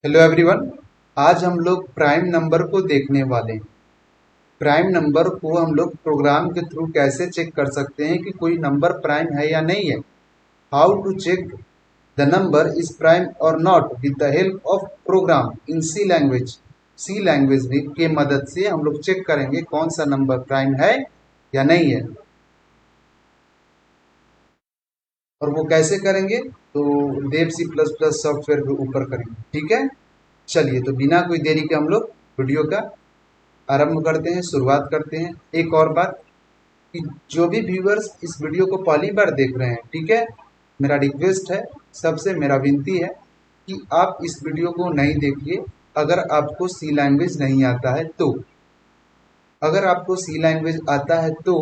Hello everyone. आज हम लोग प्राइम नंबर को देखने वाले हैं। प्राइम नंबर को हम लोग प्रोग्राम के थ्रू कैसे चेक कर सकते हैं कि कोई नंबर प्राइम है या नहीं है। How to check the number is prime और not with the help of program in C language भी के मदद से हम लोग चेक करेंगे कौन सा नंबर प्राइम है या नहीं है। और वो कैसे करेंगे तो देव सी प्लस प्लस सॉफ्टवेयर के ऊपर करेंगे। ठीक है, चलिए तो बिना कोई देरी के हम लोग वीडियो का आरंभ करते हैं, शुरुआत करते हैं। एक और बात कि जो भी व्यूअर्स इस वीडियो को पहली बार देख रहे हैं, ठीक है, मेरा रिक्वेस्ट है, सबसे मेरा विनती है कि आप इस वीडियो को नहीं देखिए अगर आपको सी लैंग्वेज नहीं आता है तो। अगर आपको सी लैंग्वेज आता है तो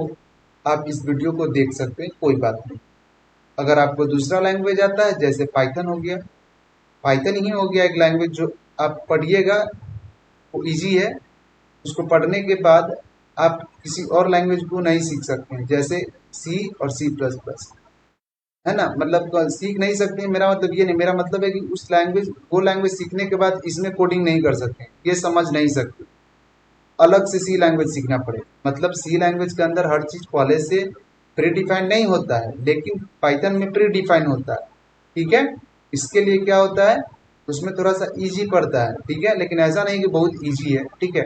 आप इस वीडियो को देख सकते हैं, कोई बात नहीं। अगर आपको दूसरा लैंग्वेज आता है जैसे पाइथन हो गया, पाइथन ही हो गया एक लैंग्वेज जो आप पढ़िएगा, वो इजी है। उसको पढ़ने के बाद आप किसी और लैंग्वेज को नहीं सीख सकते हैं, जैसे सी और सी प्लस प्लस, है ना। मतलब सीख नहीं सकते हैं, मेरा मतलब ये नहीं, मेरा मतलब है कि उस लैंग्वेज वो लैंग्वेज सीखने के बाद इसमें कोडिंग नहीं कर सकते, ये समझ नहीं सकते। अलग से सी लैंग्वेज सीखना पड़ेगा। मतलब सी लैंग्वेज के अंदर हर चीज पहले से प्री डिफाइंड नहीं होता है, लेकिन पाइथन में प्री डिफाइन होता है। ठीक है, इसके लिए क्या होता है, उसमें थोड़ा सा इजी पड़ता है। ठीक है, लेकिन ऐसा नहीं कि बहुत इजी है। ठीक है,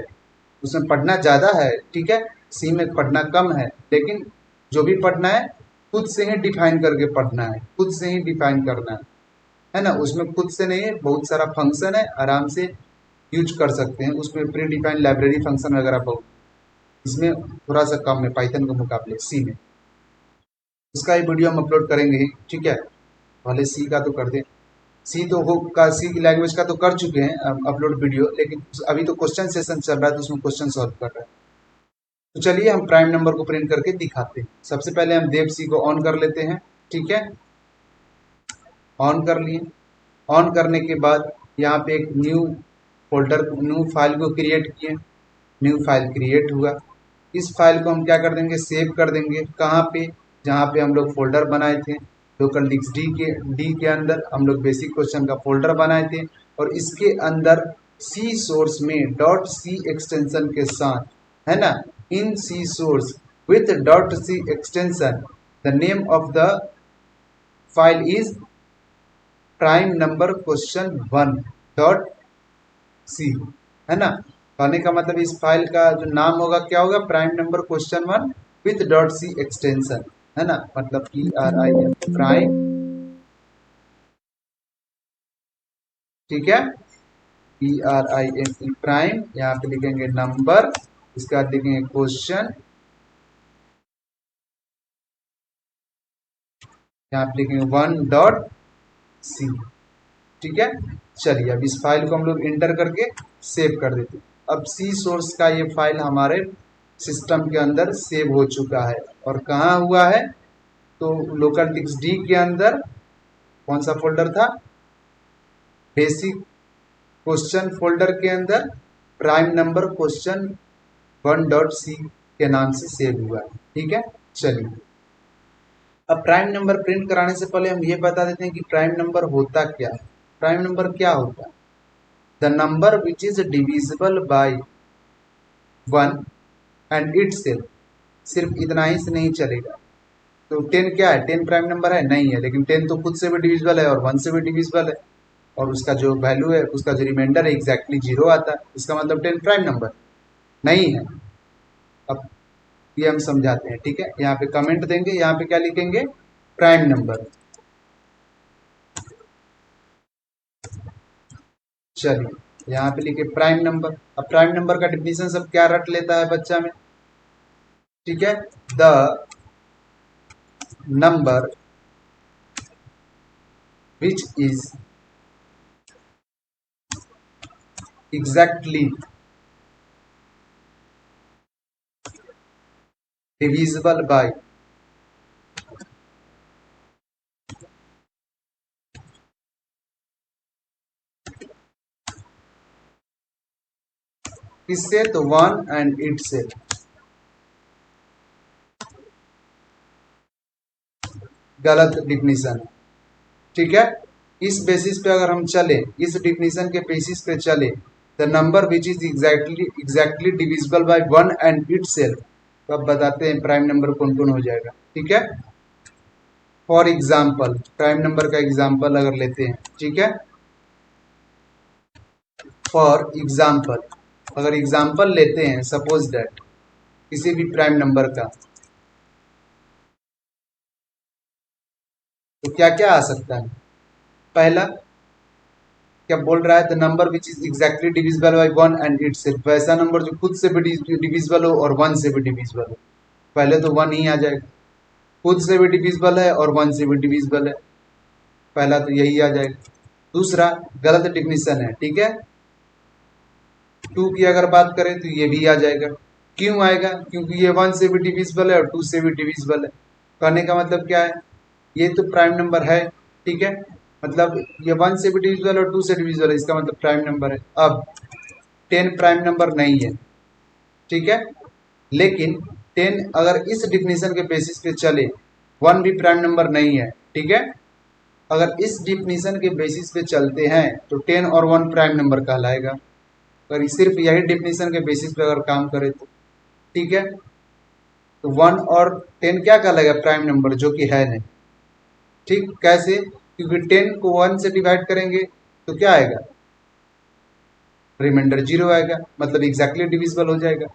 उसमें पढ़ना ज़्यादा है। ठीक है, सी में पढ़ना कम है, लेकिन जो भी पढ़ना है खुद से ही डिफाइन करके पढ़ना है, खुद से ही डिफाइन करना है ना। उसमें खुद से नहीं है, बहुत सारा फंक्शन है, आराम से यूज कर सकते हैं। उसमें प्री डिफाइंड लाइब्रेरी फंक्शन वगैरह बहुत, इसमें थोड़ा सा कम है पाइथन के मुकाबले सी में। इसका ही वीडियो हम अपलोड करेंगे ही। ठीक है, पहले सी का तो कर दें। सी तो हो का सी की लैंग्वेज का तो कर चुके हैं अपलोड वीडियो, लेकिन अभी तो क्वेश्चन सेशन चल रहा है तो उसमें क्वेश्चन सॉल्व कर रहे हैं। तो चलिए हम प्राइम नंबर को प्रिंट करके दिखाते हैं। सबसे पहले हम देव सी को ऑन कर लेते हैं। ठीक है, ऑन कर लिए। ऑन करने के बाद यहाँ पे एक न्यू फोल्डर, न्यू फाइल को क्रिएट किए। न्यू फाइल क्रिएट हुआ। इस फाइल को हम क्या कर देंगे, सेव कर देंगे। कहाँ पे, जहाँ पे हम लोग फोल्डर बनाए थे, लोकल डिस्क डी के अंदर हम लोग बेसिक क्वेश्चन का फोल्डर बनाए थे। और इसके अंदर सी सोर्स में डॉट सी एक्सटेंशन के साथ, है ना, in C source with dot C extension, the name of the file is prime number question 1 dot C, है ना। कहने का मतलब इस फाइल का जो नाम होगा क्या होगा, prime number question 1 with dot C extension, है ना। मतलब PRIM प्राइम। ठीक है, PRIM प्राइम, यहाँ पे लिखेंगे नंबर, इसके बाद लिखेंगे क्वेश्चन, यहाँ पे लिखेंगे 1 डॉट सी। ठीक है, चलिए अब इस फाइल को हम लोग इंटर करके सेव कर देते हैं। अब सी सोर्स का ये फाइल हमारे सिस्टम के अंदर सेव हो चुका है। और कहाँ हुआ है, तो लोकल डिस्क डी के अंदर कौन सा फोल्डर था, बेसिक क्वेश्चन फोल्डर के अंदर prime number question 1 dot C के नाम से सेव हुआ है। ठीक है, चलिए अब प्राइम नंबर प्रिंट कराने से पहले हम ये बता देते हैं कि प्राइम नंबर होता क्या है। प्राइम नंबर क्या होता है, the number which is divisible by 1 and itself. सिर्फ इतना ही से नहीं चलेगा। तो 10 क्या है, 10 प्राइम नंबर है नहीं है, लेकिन 10 तो खुद से भी डिविजिबल है और 1 से भी डिविजिबल है। और उसका जो वैल्यू है, उसका जो रिमाइंडर है एग्जैक्टली 0 आता है। इसका मतलब 10 प्राइम नंबर नहीं है। अब ये हम समझाते हैं। ठीक है, यहाँ पे कमेंट देंगे, यहाँ पे क्या लिखेंगे, प्राइम नंबर। चलिए यहाँ पे लिखे प्राइम नंबर। अब प्राइम नंबर का डिफिनीशन सब क्या रट लेता है बच्चा में। ठीक है, the number which is exactly divisible by किससे, तो 1 एंड इट से। गलत डिफिनीशन। ठीक है, इस बेसिस पे अगर हम चले, इस डिफिनीशन के बेसिस पे चले, the number which is exactly divisible by one and it self, तो अब बताते हैं प्राइम नंबर कौन कौन हो जाएगा। ठीक है, फॉर एग्जाम्पल प्राइम नंबर का एग्जाम्पल अगर लेते हैं, ठीक है, फॉर एग्जाम्पल अगर एग्जाम्पल लेते हैं, सपोज दैट किसी भी प्राइम नंबर का, तो क्या क्या आ सकता है। पहला क्या बोल रहा है, the number which is exactly divisible by one and it self, वैसा नंबर जो खुद से भी डिविजिबल हो और वन से भी डिविजिबल हो। पहले तो वन ही आ जाएगा, खुद से भी डिविजिबल है और वन से भी डिविजिबल है, पहला तो यही आ जाएगा। दूसरा गलत डिफिनीशन है, ठीक है, टू की अगर बात करें तो ये भी आ जाएगा। क्यों आएगा, क्योंकि ये वन से भी डिविजिबल है और टू से भी डिविजिबल है। कहने का मतलब क्या है, ये तो प्राइम नंबर है, ठीक है, मतलब ये वन से भी डिविजिबल और टू से डिविजिबल है, इसका मतलब प्राइम नंबर है। अब 10 प्राइम नंबर नहीं है, ठीक है, लेकिन 10 अगर इस डिफिनीशन के बेसिस पे चले, वन भी प्राइम नंबर नहीं है, ठीक है, अगर इस डिफिनीशन के बेसिस पे चलते हैं तो 10 और 1 प्राइम नंबर कहलाएगा। अगर सिर्फ यही डिफिनीशन के बेसिस पे अगर काम करें तो, ठीक है, तो 1 और 10 क्या कहलाएगा, प्राइम नंबर, जो कि है नहीं। ठीक, कैसे, क्योंकि 10 को 1 से डिवाइड करेंगे तो क्या आएगा, रिमाइंडर 0 आएगा, मतलब एग्जैक्टली डिविजिबल हो जाएगा।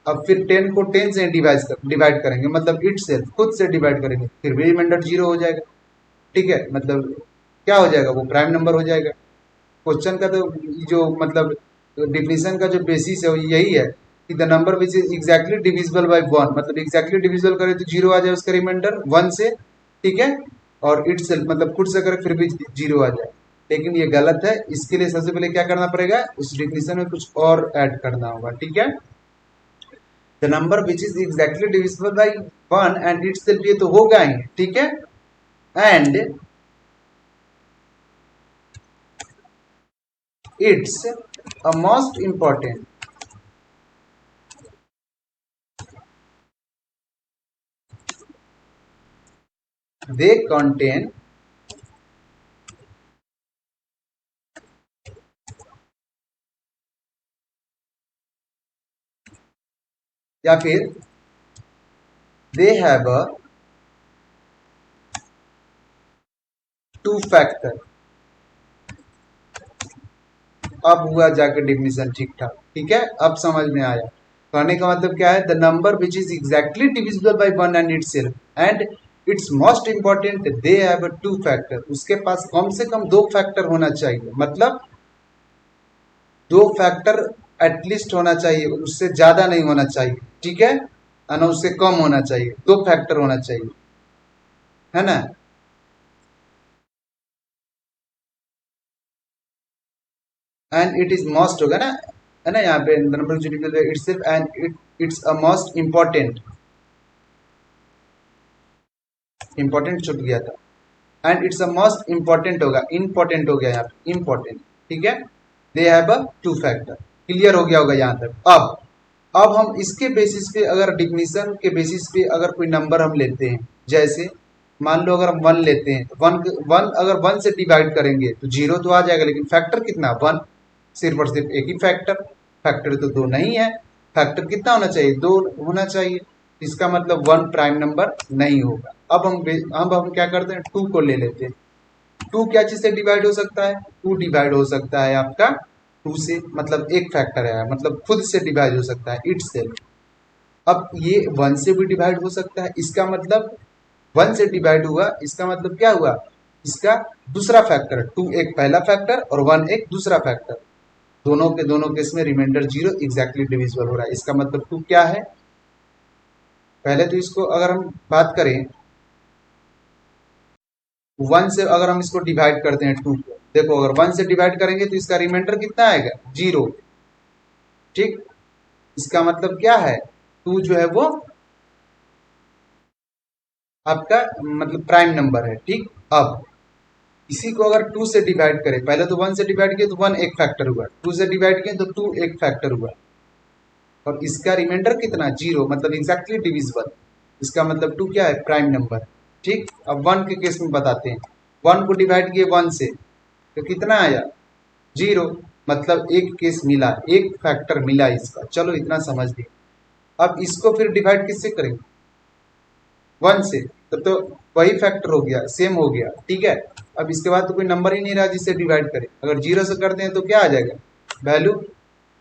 अब फिर 10 को 10 से डिवाइड करेंगे, मतलब इट सेल्फ खुद से डिवाइड करेंगे, फिर भी रिमाइंडर 0 हो जाएगा। ठीक है, मतलब क्या हो जाएगा, वो प्राइम नंबर हो जाएगा। क्वेश्चन का तो जो मतलब डिफिनीशन का जो बेसिस है वो यही है कि the number which is exactly divisible by one, मतलब एग्जैक्टली डिविजिबल करे तो 0 आ जाए उसका रिमाइंडर 1 से, ठीक है, और इट सेल्फ मतलब खुद से करे फिर भी 0 आ जाए। लेकिन ये गलत है, इसके लिए सबसे पहले क्या करना पड़ेगा, उस डिफिनीशन में कुछ और ऐड करना होगा। ठीक है, the number which is exactly divisible by one and it self, ये तो होगा ही, ठीक है, and it's a most important, they contain या फिर they have a two factor। अब हुआ जाकर डिफिनीशन ठीक ठाक, ठीक है, अब समझ में आया। कहने का मतलब क्या है, the number which is exactly divisible by one and it self and it's most important they have a two factor, उसके पास कम से कम 2 फैक्टर होना चाहिए, मतलब 2 फैक्टर एटलीस्ट होना चाहिए, उससे ज्यादा नहीं होना चाहिए, ठीक है, ना उससे कम होना चाहिए, 2 फैक्टर होना चाहिए, है ना। एंड इट इज मस्ट होगा ना, है ना, यहाँ पे नंबर जो डिविजिबल है itself and it's a most important, important छूट गया था, and it's a most important होगा, इंपॉर्टेंट हो गया यहाँ पे, इंपॉर्टेंट, ठीक है, they have a two factor, clear हो गया होगा यहाँ तक। अब हम इसके बेसिस पे अगर डिफिनीशन के बेसिस पे अगर कोई नंबर हम लेते हैं, जैसे मान लो अगर हम 1 लेते हैं तो 1 अगर 1 से डिवाइड करेंगे तो 0 तो आ जाएगा, लेकिन फैक्टर कितना, 1, सिर्फ और सिर्फ एक ही फैक्टर, फैक्टर तो 2 नहीं है, फैक्टर कितना होना चाहिए, 2 होना चाहिए, इसका मतलब 1 प्राइम नंबर नहीं होगा। अब हम क्या करते हैं, 2 को ले लेते हैं। 2 क्या चीज से डिवाइड हो सकता है, 2 डिवाइड हो सकता है आपका 2 से, मतलब एक फैक्टर है, मतलब खुद से डिवाइड हो सकता है, इट सेल्फ। अब ये 1 से भी डिवाइड हो सकता है, इसका मतलब 1 से डिवाइड हुआ, इसका मतलब क्या हुआ, इसका दूसरा फैक्टर, 2 एक पहला फैक्टर और 1 एक दूसरा फैक्टर, दोनों केस में रिमाइंडर 0 एग्जैक्टली डिविजिबल हो रहा है। इसका मतलब 2 क्या है, पहले तो इसको अगर हम बात करें 1 से, अगर हम इसको डिवाइड करते हैं 2 को, देखो अगर 1 से डिवाइड करेंगे तो इसका रिमाइंडर कितना आएगा, 0, ठीक, इसका मतलब क्या है, 2 जो है वो आपका मतलब प्राइम नंबर है, ठीक। अब इसी को अगर 2 से डिवाइड करें, पहले तो 1 से डिवाइड किए तो 1 एक फैक्टर हुआ, 2 से डिवाइड किए तो 2 एक फैक्टर हुआ, और इसका रिमाइंडर कितना, 0, मतलब एग्जैक्टली डिविजिबल, इसका मतलब 2 क्या है, प्राइम नंबर, ठीक। अब 1 के केस में बताते हैं, 1 को डिवाइड किए 1 से तो कितना आया 0, मतलब एक केस मिला, एक फैक्टर मिला इसका। चलो इतना समझ लिया। अब इसको फिर डिवाइड किससे करेंगे 1 से, तो वही फैक्टर हो गया, सेम हो गया, ठीक है। अब इसके बाद तो कोई नंबर ही नहीं रहा जिससे डिवाइड करें। अगर 0 से करते हैं तो क्या आ जाएगा, वैल्यू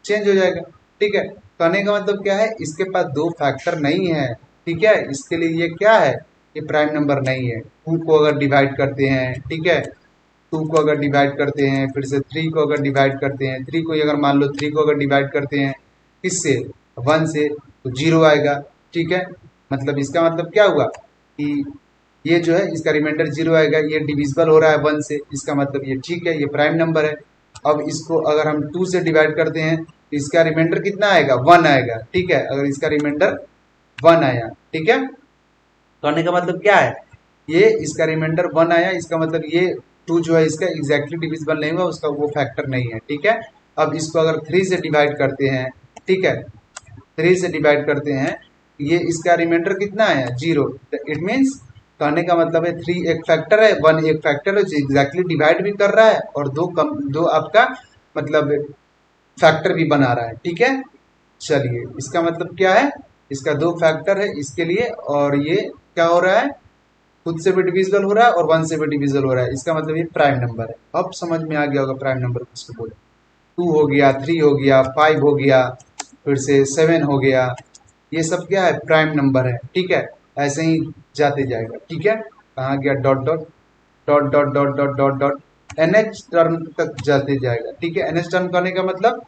चेंज हो जाएगा, ठीक है। कहने का मतलब क्या है, इसके पास दो फैक्टर नहीं है, ठीक है। इसके लिए ये क्या है, ये प्राइम नंबर नहीं है। 2 को अगर डिवाइड करते हैं, ठीक है, 2 को अगर डिवाइड करते हैं, फिर से 3 को अगर डिवाइड करते हैं, 3 को अगर मान लो 3 को अगर डिवाइड करते हैं किससे 1 से तो 0 आएगा, ठीक है। मतलब इसका मतलब क्या हुआ कि ये जो है इसका रिमाइंडर 0 आएगा, ये डिविजिबल हो रहा है 1 से, इसका मतलब ये ठीक है, ये प्राइम नंबर है। अब इसको अगर हम 2 से डिवाइड करते हैं तो इसका रिमाइंडर कितना आएगा 1 आएगा, ठीक है। अगर इसका रिमाइंडर 1 आया, ठीक है, कहने का मतलब क्या है, ये इसका रिमाइंडर 1 आया, इसका मतलब ये 2 जो है इसका एग्जैक्टली डिविजिबल नहीं हुआ, उसका वो फैक्टर नहीं है, ठीक है। अब इसको अगर 3 से डिवाइड करते हैं, ठीक है, 3 से डिवाइड करते हैं, ये इसका रिमाइंडर कितना आया 0, इट मीन्स कहने का मतलब है 3 एक फैक्टर है, 1 एक फैक्टर है जो एग्जैक्टली डिवाइड भी कर रहा है और दो आपका मतलब फैक्टर भी बना रहा है, ठीक है। चलिए इसका मतलब क्या है, इसका दो फैक्टर है इसके लिए, और ये क्या हो रहा है, खुद से भी डिविजिबल हो रहा है और 1 से भी डिविजिबल हो रहा है, इसका मतलब ये प्राइम नंबर है। अब समझ में आ गया होगा प्राइम नंबर किसको बोले। 2 हो गया, 3 हो गया, 5 हो गया, फिर से 7 हो गया, ये सब क्या है प्राइम नंबर है, ठीक है। ऐसे ही जाते जाएगा, ठीक है। कहाँ गया dot dot dot dot dot dot dot dot nth term तक जाते जाएगा, ठीक है। एनएच टर्म करने का मतलब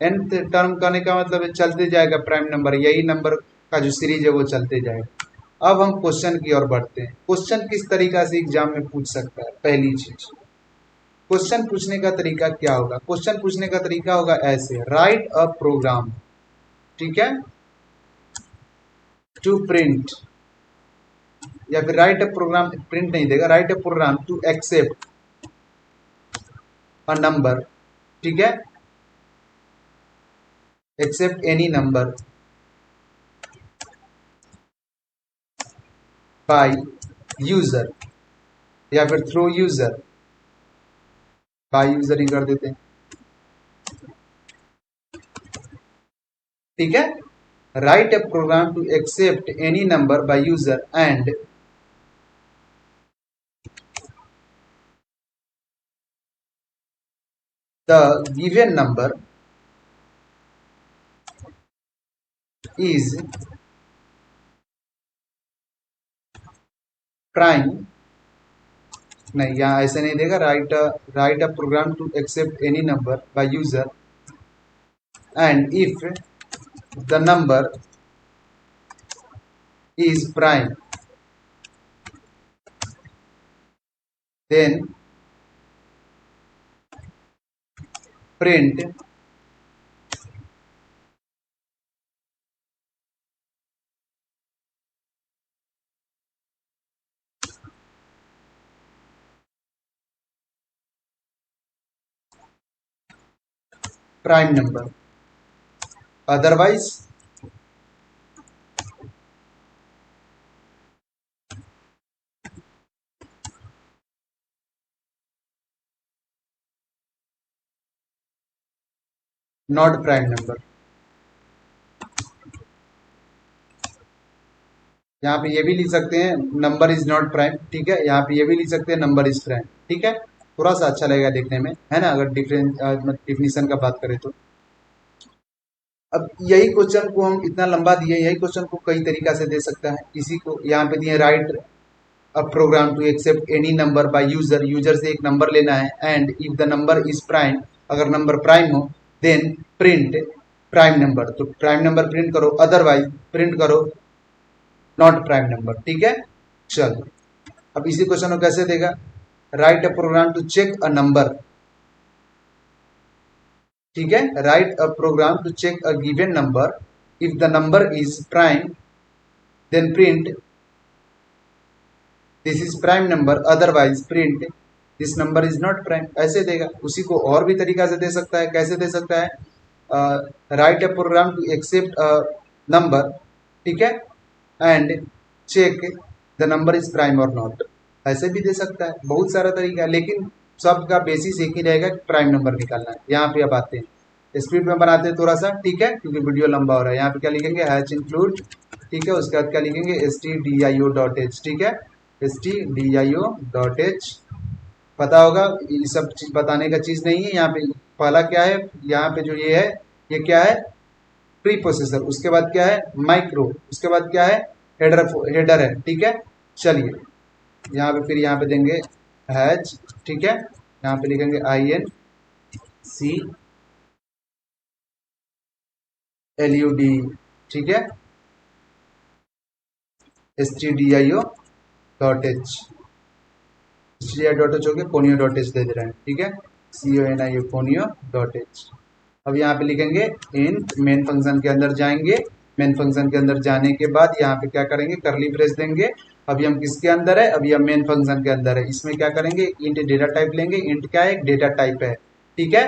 nth टर्म करने का मतलब है चलते जाएगा प्राइम नंबर, यही नंबर का जो सीरीज है वो चलते जाएगा। अब हम क्वेश्चन की ओर बढ़ते हैं। क्वेश्चन किस तरीका से एग्जाम में पूछ सकता है, पहली चीज क्वेश्चन पूछने का तरीका क्या होगा, क्वेश्चन पूछने का तरीका होगा ऐसे, राइट अ प्रोग्राम, ठीक है, टू प्रिंट, या फिर राइट अ प्रोग्राम, प्रिंट नहीं देगा, write a program to accept a number, ठीक है, accept any number by user, या फिर थ्रू यूजर, बाय यूजर ही कर देते हैं, ठीक है। Write a program to accept any number by user and the given number is prime, नहीं यहाँ ऐसे नहीं देगा, write a program to accept any number by user and if the number is prime then print prime number, otherwise not prime number. यहाँ पे ये भी लिख सकते हैं नंबर इज नॉट प्राइम, ठीक है, यहाँ पे ये भी लिख सकते हैं नंबर इज प्राइम, ठीक है, थोड़ा सा अच्छा लगेगा देखने में, है ना, अगर डिफरेंस डिफिनीशन का बात करें तो। अब यही क्वेश्चन को हम इतना लंबा दिए, यही क्वेश्चन को कई तरीका से दे सकता है। इसी को यहाँ पे दिए, write a program to accept any number by user, user से एक नंबर लेना है, and if the number is prime, अगर नंबर प्राइम हो देन प्रिंट प्राइम नंबर, तो प्राइम नंबर प्रिंट करो, अदरवाइज प्रिंट करो नॉट प्राइम नंबर, ठीक है। चलो अब इसी क्वेश्चन को कैसे देगा, write a program to check a number, ठीक है, write a program to check a given number, if the number is prime then print this is prime number, otherwise print this number is not prime, ऐसे देगा। उसी को और भी तरीका से दे सकता है, कैसे दे सकता है, write a program to accept a number, ठीक है, and check the number is prime और नॉट, ऐसे भी दे सकता है, बहुत सारा तरीका है, लेकिन सबका बेसिस एक ही रहेगा कि प्राइम नंबर निकालना है। यहाँ पे अब आते हैं, स्पीड में बनाते हैं थोड़ा सा, ठीक है, क्योंकि वीडियो लंबा हो रहा है। यहाँ पे क्या लिखेंगे, हैच इंक्लूड, ठीक है, उसके बाद क्या लिखेंगे, stdio.h, ठीक है, stdio.h। पता होगा ये सब चीज बताने का चीज नहीं है। यहाँ पे पहला क्या है, यहाँ पे जो ये है, ये क्या है, प्री प्रोसेसर, उसके बाद क्या है, माइक्रो, उसके बाद क्या है, हेडर है, ठीक है। चलिए यहाँ पे फिर यहाँ पे देंगे हैच, ठीक है, यहाँ पे लिखेंगे INCLUD, ठीक है, stdio.h, stdio.h हो गया, conio.h दे दे रहे हैं, ठीक है, CONIO conio.h। अब यहाँ पे लिखेंगे इंट, मेन फंक्शन के अंदर जाएंगे, मेन फंक्शन के अंदर जाने के बाद यहाँ पे क्या करेंगे, करली ब्रेस देंगे। अभी हम किसके अंदर है, अभी हम मेन फंक्शन के अंदर है। इसमें क्या करेंगे, इंट डेटा टाइप लेंगे। इंट क्या है, एक डेटा टाइप है, ठीक है।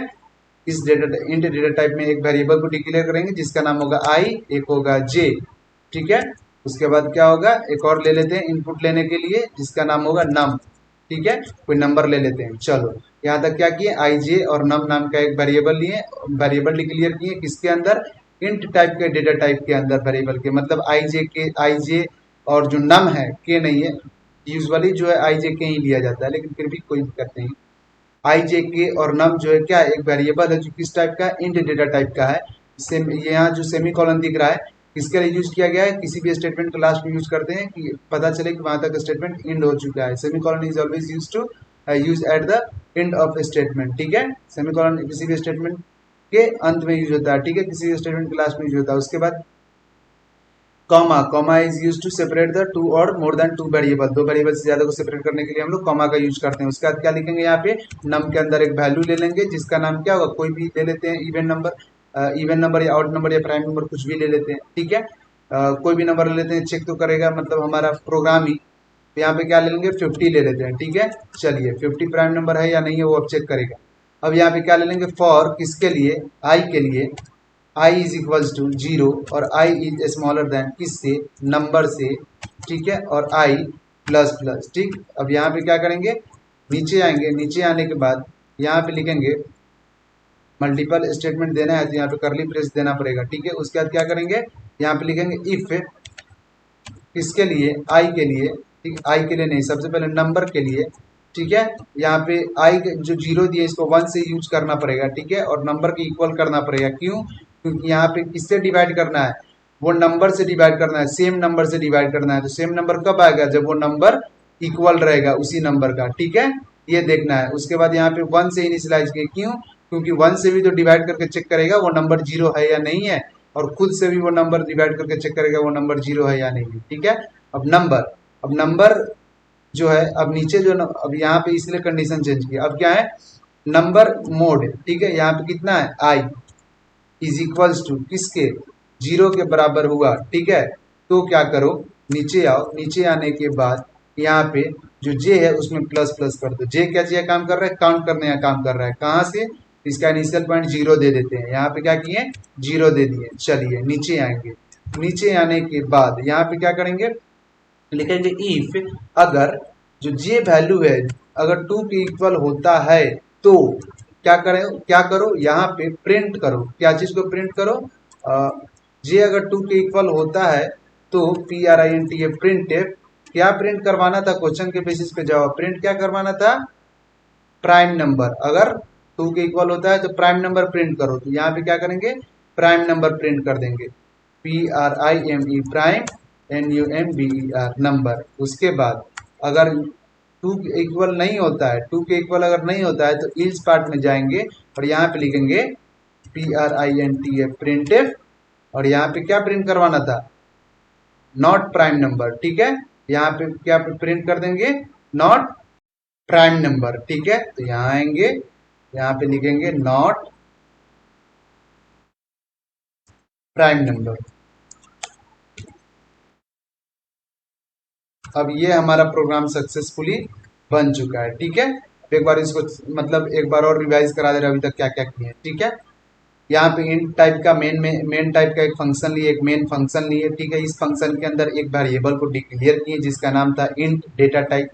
इस इंट डेटा टाइप में एक वेरिएबल को डिक्लेयर करेंगे जिसका नाम होगा आई, एक होगा जे, ठीक है। उसके बाद क्या होगा, एक और ले लेते हैं इनपुट लेने के लिए जिसका नाम होगा नम, ठीक है, कोई नंबर ले लेते हैं। चलो यहाँ तक क्या किए, आई जे और नम नाम का एक वेरिएबल लिए, वेरिएबल डिक्लेयर किए किसके अंदर, इंट टाइप के डेटा टाइप के अंदर वेरिएबल के, मतलब आई जे और जो नम है के नहीं है, यूजुअली जो है आई जे के ही लिया जाता है, लेकिन फिर भी कोई दिक्कत नहीं। आई जे के और नम जो है क्या, एक वेरिएबल है जो किस टाइप का, इंट डेटा टाइप का है। यहाँ जो सेमी कॉलन दिख रहा है किसके लिए यूज किया गया है, किसी भी स्टेटमेंट को लास्ट में यूज करते हैं कि पता चले कि वहां तक स्टेटमेंट एंड हो चुका है। Semicolon is always use to use at the end of statement, ठीक है। सेमी कॉलन किसी भी स्टेटमेंट के अंत में यूज होता है, ठीक है, किसी भी स्टेटमेंट के लास्ट में यूज होता है। उसके बाद comma, comma is use to separate the two और मोर देन टू वेरिएबल, दो वेरिएबल से ज्यादा को सेपरेट करने के लिए हम लोग कॉमा का यूज करते हैं। उसके बाद क्या लिखेंगे, यहाँ पे नम के अंदर एक वैल्यू ले लेंगे जिसका नाम क्या होगा, कोई भी ले लेते हैं, इवन नंबर या ऑड नंबर या प्राइम नंबर कुछ भी ले लेते हैं, ठीक है। कोई भी नंबर ले लेते हैं, चेक तो करेगा मतलब हमारा प्रोग्राम ही। तो यहाँ पे क्या ले लेंगे, 50 ले लेते हैं, ठीक है। चलिए 50 प्राइम नंबर है या नहीं है वो अब चेक करेगा। अब यहाँ पे क्या ले लेंगे, फॉर किसके लिए, आई के लिए, आई इज इक्वल्स टू 0 और आई इज स्मॉलर देन किससे, नंबर से, ठीक है, और आई प्लस प्लस, ठीक। अब यहाँ पे क्या करेंगे, नीचे आएंगे, नीचे आने के बाद यहाँ पे लिखेंगे मल्टीपल स्टेटमेंट देना है तो यहाँ पे करली ब्रेस देना पड़ेगा, ठीक है। उसके बाद क्या करेंगे, यहाँ पे लिखेंगे इफ किसके लिए, आई के लिए, ठीक, आई के लिए नहीं, सबसे पहले नंबर के लिए, ठीक है। यहाँ पे आई जो 0 दिए इसको 1 से यूज करना पड़ेगा, ठीक है, और नंबर के इक्वल करना पड़ेगा, क्यों, क्योंकि यहाँ पे किससे डिवाइड करना है, वो नंबर से डिवाइड करना है, सेम नंबर से डिवाइड करना है। तो सेम नंबर कब आएगा, जब वो नंबर इक्वल रहेगा उसी नंबर का, ठीक है, ये देखना है। उसके बाद यहाँ पे 1 से इनिशियलाइज किए, क्यों, क्योंकि 1 से भी तो डिवाइड करके चेक करेगा वो नंबर 0 है या नहीं है, और खुद से भी वो नंबर डिवाइड करके चेक करेगा वो नंबर 0 है या नहीं है, ठीक है। अब नंबर जो है, अब नीचे जो अब यहाँ पे इसलिए कंडीशन चेंज किया, अब क्या है, नंबर मोड, ठीक है, यहाँ पे कितना है, आई इज इक्वल्स टू किसके, 0 के बराबर हुआ, ठीक है। तो क्या करो, नीचे आओ, नीचे आने के बाद यहाँ पे जो जे है उसमें प्लस प्लस कर दो। जे क्या चाहिए, काम कर रहा है, काउंट करने का काम कर रहा है, कहाँ से, इसका इनिशियल पॉइंट 0 दे देते हैं। यहाँ पे क्या किए, 0 दे दिए। चलिए नीचे आएंगे, नीचे आने के बाद यहाँ पे क्या करेंगे, लिखेंगे इफ अगर जो जे वैल्यू है अगर 2 के इक्वल होता है तो क्या करो, यहाँ पे प्रिंट करो, क्या चीज को प्रिंट करो, जे अगर 2 के इक्वल होता है तो PRINT प्रिंट, क्या प्रिंट करवाना था, क्वेश्चन के बेसिस पे जवाब, प्रिंट क्या करवाना था, प्राइम नंबर। अगर 2 के इक्वल होता है तो प्राइम नंबर प्रिंट करो, तो यहाँ पे क्या करेंगे, प्राइम नंबर प्रिंट कर देंगे, PRIME प्राइम NUMBER नंबर। उसके बाद अगर 2 के इक्वल नहीं होता है, 2 के इक्वल अगर नहीं होता है तो इल्स पार्ट में जाएंगे और यहाँ पे लिखेंगे PRINT प्रिंट, और यहाँ पे क्या प्रिंट करवाना था, नॉट प्राइम नंबर, ठीक है। यहाँ पे क्या प्रिंट कर देंगे, नॉट प्राइम नंबर, ठीक है। तो यहाँ आएंगे, यहाँ पे लिखेंगे नॉट प्राइम नंबर। अब ये हमारा प्रोग्राम सक्सेसफुली बन चुका है, ठीक है। एक बार इसको मतलब एक बार और रिवाइज करा दे रहे अभी तक क्या क्या किए, ठीक है। यहाँ पे इंट टाइप का मेन टाइप का एक फंक्शन लिए, एक मेन फंक्शन लिए, ठीक है। इस फंक्शन के अंदर एक वेरिएबल को डिक्लेयर किए जिसका नाम था इंट डेटा टाइप,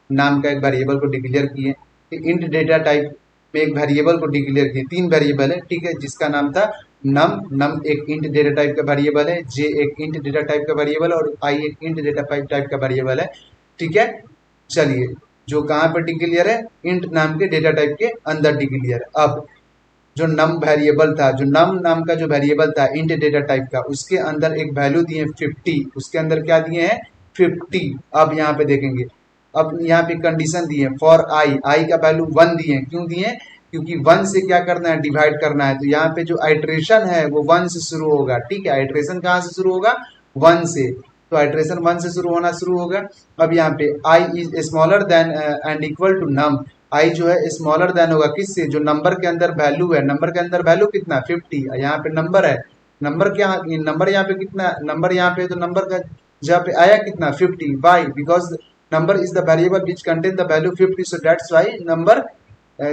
नाम का एक वेरिएबल को डिक्लेयर किए, इंट डेटा टाइप में एक वेरिएबल को डिक्लेयर किए, 3 वेरिएबल है, ठीक है, जिसका नाम था नम। नम एक इंट डेटा टाइप का वेरिएबल है, जे एक इंट डेटा टाइप का वेरिएबल और आई एक इंट डेटा टाइप का वेरिएबल है, ठीक है। चलिए, जो कहाँ पर डिक्लेयर है, इंट नाम के डेटा टाइप के अंदर डिक्लेयर है। अब जो नम वेरिएबल था, जो नम नाम का जो वेरिएबल था इंट डेटा टाइप का, उसके अंदर एक वैल्यू दिए 50, उसके अंदर क्या दिए हैं 50। अब यहाँ पे देखेंगे, अब यहाँ पे कंडीशन दिए फॉर आई, आई का वैल्यू 1 दिए, क्यों दिए, क्योंकि 1 से क्या करना है, डिवाइड करना है। तो यहाँ पे जो आइट्रेशन है वो 1 से शुरू होगा, ठीक है, आइट्रेशन कहाँ से शुरू होगा, 1 से, तो आइट्रेशन 1 से शुरू होना शुरू होगा। अब यहाँ पे I is smaller than and equal to num, I जो है स्मॉलर देन होगा किससे, जो नंबर के अंदर वैल्यू है, नंबर के अंदर वैल्यू कितना 50, यहाँ पे नंबर है, नंबर क्या, नंबर यहाँ पे कितना, नंबर यहाँ पे तो नंबर का जहाँ पे आया कितना 50, why because number is the variable which contain the value 50, so that's why number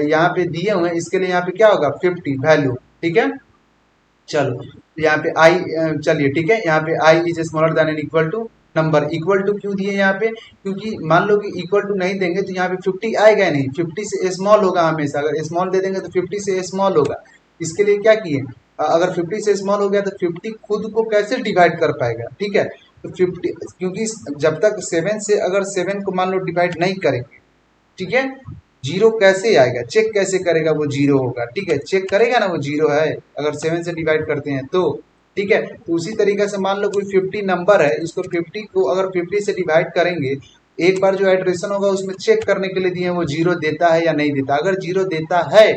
यहाँ पे दिए हुए हैं, इसके लिए यहाँ पे क्या होगा 50 वैल्यू, ठीक है। चलो यहाँ पे आई, चलिए ठीक है, यहाँ पे I is smaller than and equal to number, equal to क्यों दिए यहाँ पे, क्योंकि मान लो कि इक्वल टू नहीं देंगे तो यहाँ पे 50 आएगा नहीं, 50 से स्मॉल होगा हमेशा, अगर स्मॉल दे देंगे तो 50 से स्मॉल होगा। इसके लिए क्या किए, अगर 50 से स्मॉल हो गया तो 50 खुद को कैसे डिवाइड कर पाएगा, ठीक है। तो 50, क्योंकि जब तक 7 से, अगर 7 को मान लो डिवाइड नहीं करेंगे, ठीक है, जीरो कैसे आएगा, चेक कैसे करेगा, वो जीरो होगा, ठीक है, चेक करेगा ना वो जीरो है अगर 7 से डिवाइड करते हैं तो, ठीक है। तो उसी तरीके से मान लो कोई 50 नंबर है, इसको 50 को अगर 50 से डिवाइड करेंगे, एक बार जो एड्रेशन होगा उसमें चेक करने के लिए दिए वो जीरो देता है या नहीं देता, अगर जीरो देता है,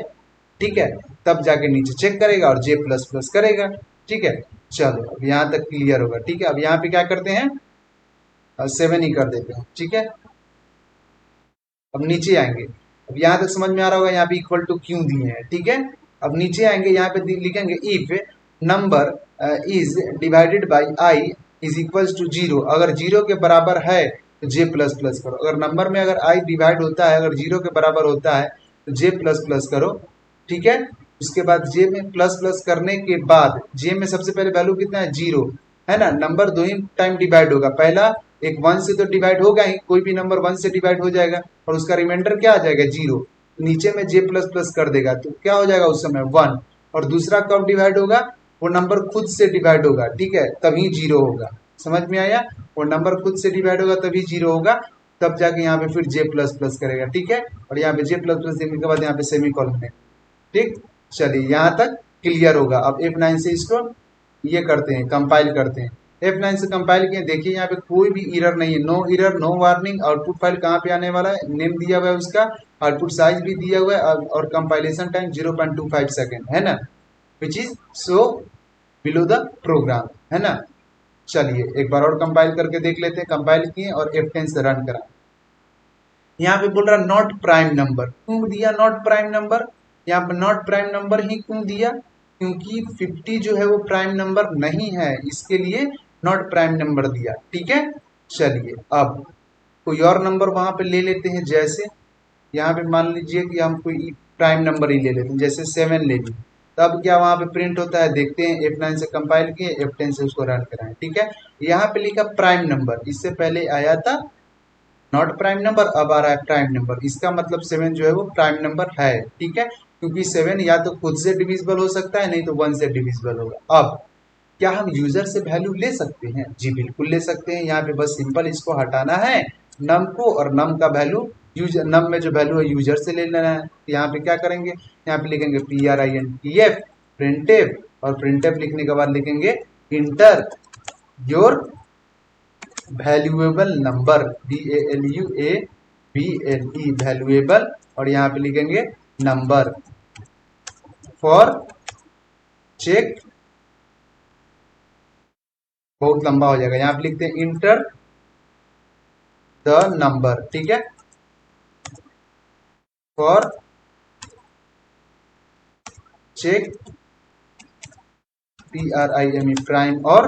ठीक है, तब जाके नीचे चेक करेगा और जे प्लस प्लस करेगा, ठीक है। चलो अब यहाँ तक क्लियर होगा, ठीक है। अब यहाँ पे क्या करते हैं, 7 ही कर देते हैं, ठीक है। अब नीचे आएंगे, अब यहाँ तक समझ में आ रहा होगा यहाँ पे इक्वल टू क्यों दिए हैं, ठीक है। अब नीचे आएंगे, यहाँ पे लिखेंगे if number is divided by i is equal to zero, अगर जीरो के बराबर है तो जे प्लस प्लस करो, अगर नंबर में अगर आई डिवाइड होता है, अगर जीरो के बराबर होता है तो जे प्लस प्लस करो, ठीक है। उसके बाद जे में प्लस प्लस करने के बाद, जे में सबसे पहले वैल्यू कितना है, जीरो है ना, नंबर 2 ही टाइम डिवाइड होगा, पहला एक 1 से तो डिवाइड होगा ही, कोई भी नंबर 1 से डिवाइड हो जाएगा और उसका रिमाइंडर क्या आ जाएगा, जीरो, नीचे में जे प्लस प्लस कर देगा तो क्या हो जाएगा उस समय 1, और दूसरा कब डिवाइड होगा, वो नंबर खुद से डिवाइड होगा, ठीक है, तभी जीरो होगा, समझ में आया, वो नंबर खुद से डिवाइड होगा तभी जीरो होगा, तब जाके यहाँ पे फिर जे प्लस प्लस करेगा, ठीक है। और यहाँ पे जे प्लस प्लस देने के बाद यहाँ पे सेमी कॉलन है, ठीक। चलिए यहाँ तक क्लियर होगा। अब F9 से इसको ये करते हैं, कंपाइल करते हैं, F9 से कंपाइल किए, देखिए यहाँ पे कोई भी एरर नहीं है, no error no warning, output file कहाँ पे आने वाला है, नेम दिया हुआ है उसका, आउटपुट साइज भी दिया हुआ है और कंपाइलेशन टाइम 0.25 सेकेंड है ना, which is so below the program, है ना। चलिए एक बार और कंपाइल करके देख लेते हैं, कंपाइल किए और F10 से रन करा। यहाँ पे बोल रहा नॉट प्राइम नंबर, क्यों दिया नॉट प्राइम नंबर, यहाँ पे नॉट प्राइम नंबर ही क्यों दिया, क्योंकि 50 जो है वो प्राइम नंबर नहीं है, इसके लिए नॉट प्राइम नंबर दिया, ठीक है। चलिए अब कोई और नंबर वहां पे ले लेते हैं, जैसे यहाँ पे मान लीजिए कि हम कोई प्राइम नंबर ही ले लेते हैं, जैसे 7 ले लीजिए, तब क्या वहां पे प्रिंट होता है, देखते हैं। F9 से कंपाइल किए, F10 से उसको रन कराएं, ठीक है। यहाँ पे लिखा प्राइम नंबर, इससे पहले आया था नॉट प्राइम नंबर, अब आ रहा है प्राइम नंबर, इसका मतलब 7 जो है वो प्राइम नंबर है, ठीक है, क्योंकि 7 या तो खुद से डिविजिबल हो सकता है, नहीं तो 1 से डिविजिबल होगा। अब क्या हम यूजर से वैल्यू ले सकते हैं, जी बिल्कुल ले सकते हैं। यहाँ पे बस सिंपल इसको हटाना है नम को, और नम का वैल्यू यूजर, नम में जो वैल्यू है यूजर से ले लेना है। यहाँ पे क्या करेंगे, यहाँ पे लिखेंगे printf printf, और printf लिखने के बाद लिखेंगे inter your valuable number, VALUABLE valuable, और यहाँ पे लिखेंगे नंबर फॉर चेक, बहुत लंबा हो जाएगा, यहाँ पे लिखते हैं इंटर द नंबर, ठीक है, फॉर चेक PRIME प्राइम और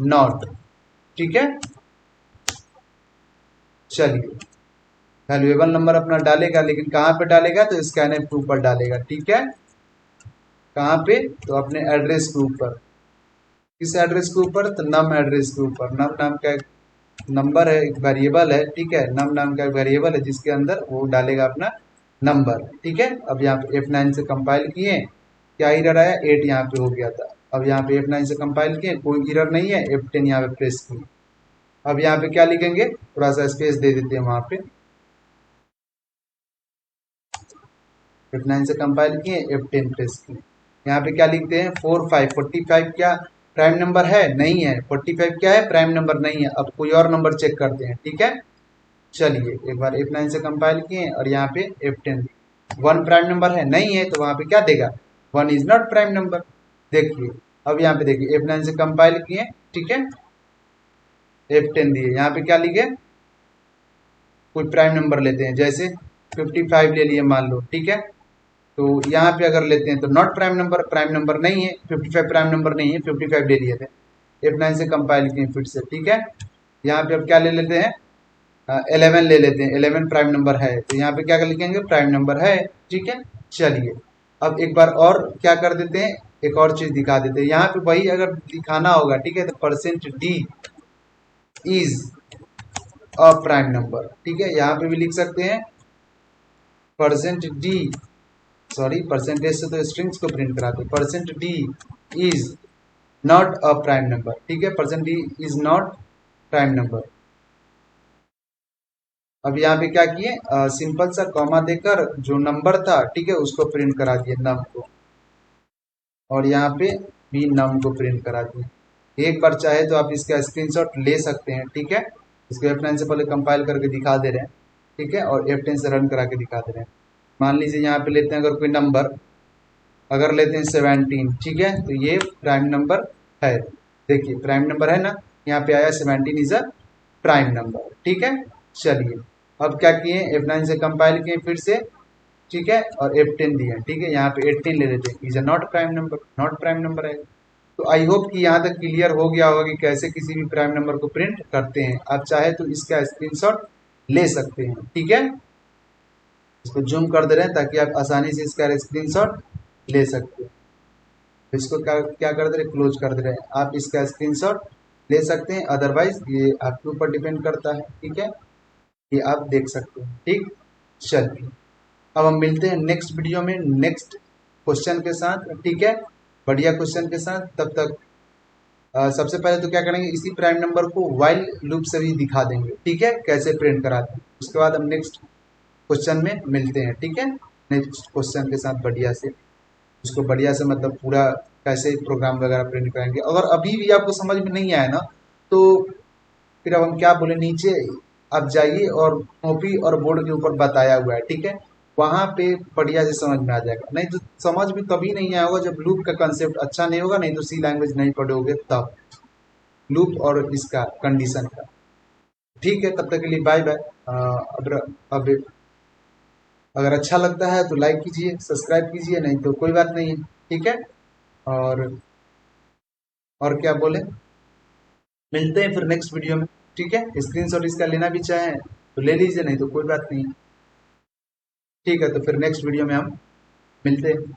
नॉट, ठीक है। चलिए वैल्यूएबल नंबर अपना डालेगा, लेकिन कहाँ पे डालेगा, तो स्कैनर के ऊपर डालेगा, ठीक है। कहाँ पे, तो अपने एड्रेस के ऊपर, किस एड्रेस के ऊपर, तो नम एड्रेस के ऊपर, नम नाम का नंबर है, एक वेरिएबल है, ठीक है, नम नाम का वेरिएबल है जिसके अंदर वो डालेगा अपना नंबर, ठीक है। अब यहाँ पे F9 से कंपाइल किए, क्या एरर आया, 8 यहाँ पे हो गया था। अब यहाँ पे F9 से कंपाइल किए, कोई एरर नहीं है, F10 यहाँ पे प्रेस किए। अब यहाँ पे क्या लिखेंगे, थोड़ा सा स्पेस दे देते हैं वहां पे। F9 से कंपाइल किए, F10 प्रेस किए। यहाँ पे क्या लिखते हैं, 45, 45 क्या प्राइम नंबर है, नहीं है। 45 क्या है, प्राइम नंबर नहीं है। अब कोई और नंबर चेक करते हैं, ठीक है। चलिए एक बार F9 से कंपाइल किए और यहाँ पे F10, 1 प्राइम नंबर है, नहीं है, तो वहां पे क्या देगा, 1 इज नॉट प्राइम नंबर। देखिए अब यहाँ पे देखिए F9 से कंपाइल किए, ठीक है, F10 दिए, यहाँ पे क्या लिखे, कोई प्राइम नंबर लेते हैं, जैसे 55 ले लिए मान लो, ठीक है। तो यहाँ पे अगर लेते हैं तो not prime number, prime number नहीं है, 55 प्राइम नंबर नहीं है, 55 ले लिए थे। F9 से कंपाइल किए फिर से, ठीक है। यहाँ पे अब क्या ले लेते हैं, 11 ले लेते हैं, 11 प्राइम नंबर है, तो यहाँ पे क्या कर लिखेंगे, प्राइम नंबर है, ठीक है। चलिए अब एक बार और क्या कर देते हैं, एक और चीज दिखा देते हैं। यहाँ पे वही अगर दिखाना होगा, ठीक है, तो %d is a prime number, ठीक है। यहाँ पे भी लिख सकते हैं %d, सॉरी परसेंटेज से तो स्ट्रिंग्स को प्रिंट कराते हैं, %d is not a prime number, ठीक है, %d is not prime number. अब यहाँ पे क्या किए, सिंपल सा कॉमा देकर जो नंबर था, ठीक है, उसको प्रिंट करा दिए, नम को, और यहाँ पे भी नम को प्रिंट करा दिए। एक बार चाहे तो आप इसका स्क्रीनशॉट ले सकते हैं, ठीक है। इसको F9 से पहले कंपाइल करके दिखा दे रहे हैं, ठीक है, और F10 से रन करा के दिखा दे रहे हैं। मान लीजिए यहाँ पे लेते हैं अगर कोई नंबर, अगर लेते हैं 17, ठीक है, तो ये प्राइम नंबर है, देखिए प्राइम नंबर है ना, यहाँ पे आया 17 इज अ प्राइम नंबर, ठीक है। चलिए अब क्या किए, F9 से कंपाइल किए फिर से, ठीक है, और F10 दिए, ठीक है, यहाँ पे 18 ले लेते हैं, is a not prime number, not prime number है। तो आई होप कि यहाँ तक क्लियर हो गया होगा कि कैसे किसी भी प्राइम नंबर को प्रिंट करते हैं। आप चाहे तो इसका स्क्रीनशॉट ले सकते हैं, ठीक है। इसको जूम कर दे रहे हैं ताकि आप आसानी से इसका स्क्रीनशॉट ले सकते हैं। इसको क्या कर दे रहे, क्लोज कर दे रहे हैं, आप इसका स्क्रीनशॉट ले सकते हैं, अदरवाइज ये आपके ऊपर डिपेंड करता है, ठीक है, ये आप देख सकते हैं, ठीक। चलिए अब हम मिलते हैं नेक्स्ट वीडियो में नेक्स्ट क्वेश्चन के साथ, ठीक है, बढ़िया क्वेश्चन के साथ। तब तक सबसे पहले तो क्या करेंगे, इसी प्राइम नंबर को वाइल लूप से भी दिखा देंगे, ठीक है, कैसे प्रिंट कराते हैं। उसके बाद हम नेक्स्ट क्वेश्चन में मिलते हैं, ठीक है, नेक्स्ट क्वेश्चन के साथ बढ़िया से, उसको बढ़िया से मतलब पूरा कैसे प्रोग्राम वगैरह प्रिंट करेंगे। अगर अभी भी आपको समझ में नहीं आया ना, तो फिर अब हम क्या बोले, नीचे आप जाइए और कॉपी और बोर्ड के ऊपर बताया हुआ है, ठीक है, वहां पे बढ़िया से समझ में आ जाएगा। नहीं तो समझ भी कभी नहीं आया होगा जब लूप का कंसेप्ट अच्छा नहीं होगा, नहीं तो सी लैंग्वेज नहीं पढ़ोगे तब, लूप और इसका कंडीशन का, ठीक है। तब तक के लिए बाय बाय। अब अगर अच्छा लगता है तो लाइक कीजिए, सब्सक्राइब कीजिए, नहीं तो कोई बात नहीं है, ठीक है। और और क्या बोले, मिलते हैं फिर नेक्स्ट वीडियो में, ठीक है। स्क्रीनशॉट इसका लेना भी चाहें तो ले लीजिए, नहीं तो कोई बात नहीं, ठीक है। तो फिर नेक्स्ट वीडियो में हम मिलते हैं।